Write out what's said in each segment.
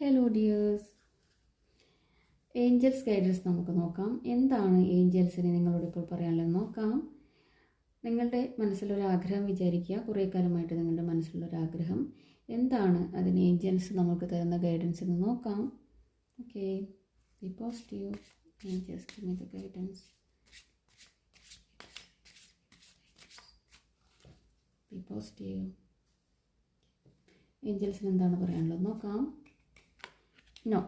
Hello dears, Angeles guidance നമുക്ക് നോക്കാം. എന്താണ് ഏഞ്ചൽസിന് നിങ്ങളോട് ഇപ്പോൾ പറയാനുള്ളത് നോക്കാം. നിങ്ങളുടെ മനസ്സിലൊരാഗ്രഹം വിചാരിക്കുക. കുറേ കാലമായിട്ട് നിങ്ങളുടെ മനസ്സിലുള്ളൊരാഗ്രഹം എന്താണ്, അതിന് ഏഞ്ചൽസ് നമുക്ക് തരുന്ന ഗൈഡൻസ് എന്ന് നോക്കാം. Okay, be positive. Angels give me the guidance. Be positive. ഏഞ്ചൽസിന് എന്താണ് പറയാനുള്ളത് നോക്കാം. നോ,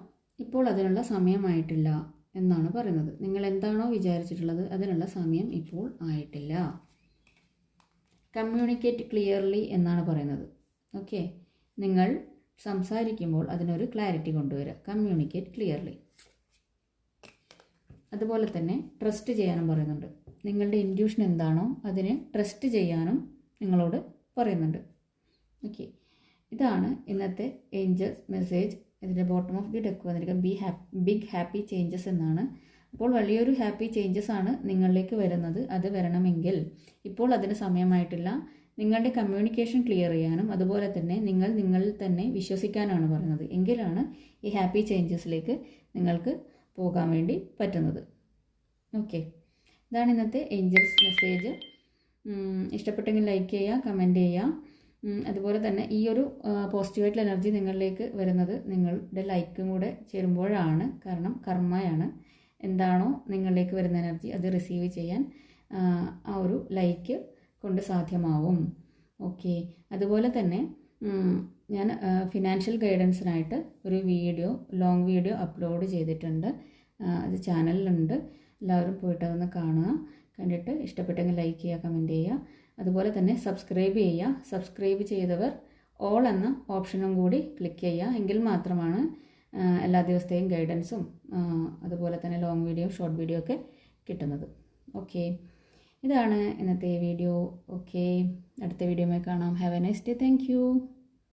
ഇപ്പോൾ അതിനുള്ള സമയമായിട്ടില്ല എന്നാണ് പറയുന്നത്. നിങ്ങൾ എന്താണോ വിചാരിച്ചിട്ടുള്ളത് അതിനുള്ള സമയം ഇപ്പോൾ ആയിട്ടില്ല. കമ്മ്യൂണിക്കേറ്റ് ക്ലിയർലി എന്നാണ് പറയുന്നത്. ഓക്കെ, നിങ്ങൾ സംസാരിക്കുമ്പോൾ അതിനൊരു ക്ലാരിറ്റി കൊണ്ടുവരിക. Communicate clearly. അതുപോലെ തന്നെ ട്രസ്റ്റ് ചെയ്യാനും പറയുന്നുണ്ട്. നിങ്ങളുടെ ഇൻറ്റ്യൂഷൻ എന്താണോ അതിനെ ട്രസ്റ്റ് ചെയ്യാനും നിങ്ങളോട് പറയുന്നുണ്ട്. ഓക്കെ, ഇതാണ് ഇന്നത്തെ ഏഞ്ചൽസ് മെസ്സേജ്. ഇതിൻ്റെ ബോട്ടം ഓഫ് ദി ഡെക്ക് വന്നിരിക്കുക ബിഗ് ഹാപ്പി ചേഞ്ചസ് എന്നാണ്. അപ്പോൾ വലിയൊരു ഹാപ്പി ചേഞ്ചസ് ആണ് നിങ്ങളിലേക്ക് വരുന്നത്. അത് വരണമെങ്കിൽ ഇപ്പോൾ അതിന് സമയമായിട്ടില്ല. നിങ്ങളുടെ കമ്മ്യൂണിക്കേഷൻ ക്ലിയർ ചെയ്യാനും അതുപോലെ തന്നെ നിങ്ങളിൽ തന്നെ വിശ്വസിക്കാനാണ് പറയുന്നത്. എങ്കിലാണ് ഈ ഹാപ്പി ചേഞ്ചസിലേക്ക് നിങ്ങൾക്ക് പോകാൻ വേണ്ടി പറ്റുന്നത്. ഓക്കെ, ഇതാണ് ഇന്നത്തെ ഏഞ്ചൽസ് മെസ്സേജ്. ഇഷ്ടപ്പെട്ടെങ്കിൽ ലൈക്ക് ചെയ്യുക, കമൻറ്റ് ചെയ്യുക. അതുപോലെ തന്നെ ഈ ഒരു പോസിറ്റീവായിട്ടുള്ള എനർജി നിങ്ങളിലേക്ക് വരുന്നത് നിങ്ങളുടെ ലൈക്കും കൂടെ ചേരുമ്പോഴാണ്. കാരണം കർമ്മയാണ്. എന്താണോ നിങ്ങളിലേക്ക് വരുന്ന എനർജി അത് റിസീവ് ചെയ്യാൻ ആ ഒരു ലൈക്ക് കൊണ്ട് സാധ്യമാവും. ഓക്കെ, അതുപോലെ തന്നെ ഞാൻ ഫിനാൻഷ്യൽ ഗൈഡൻസിനായിട്ട് ഒരു ലോങ് വീഡിയോ അപ്ലോഡ് ചെയ്തിട്ടുണ്ട്. അത് ചാനലിലുണ്ട്. എല്ലാവരും പോയിട്ട് അതൊന്ന് കാണുക. കണ്ടിട്ട് ഇഷ്ടപ്പെട്ടെങ്കിൽ ലൈക്ക് ചെയ്യുക, കമൻറ്റ് ചെയ്യുക. അതുപോലെ തന്നെ സബ്സ്ക്രൈബ് ചെയ്യുക. സബ്സ്ക്രൈബ് ചെയ്തവർ ഓൾ എന്ന ഓപ്ഷനും കൂടി ക്ലിക്ക് ചെയ്യുക. എങ്കിൽ മാത്രമാണ് എല്ലാ ദിവസത്തെയും ഗൈഡൻസും അതുപോലെ തന്നെ ലോങ് വീഡിയോ, ഷോർട്ട് വീഡിയോ ഒക്കെ കിട്ടുന്നത്. ഓക്കെ, ഇതാണ് ഇന്നത്തെ വീഡിയോ. ഓക്കെ, അടുത്ത വീഡിയോയിൽ കാണാം. Have A nice day. Thank you.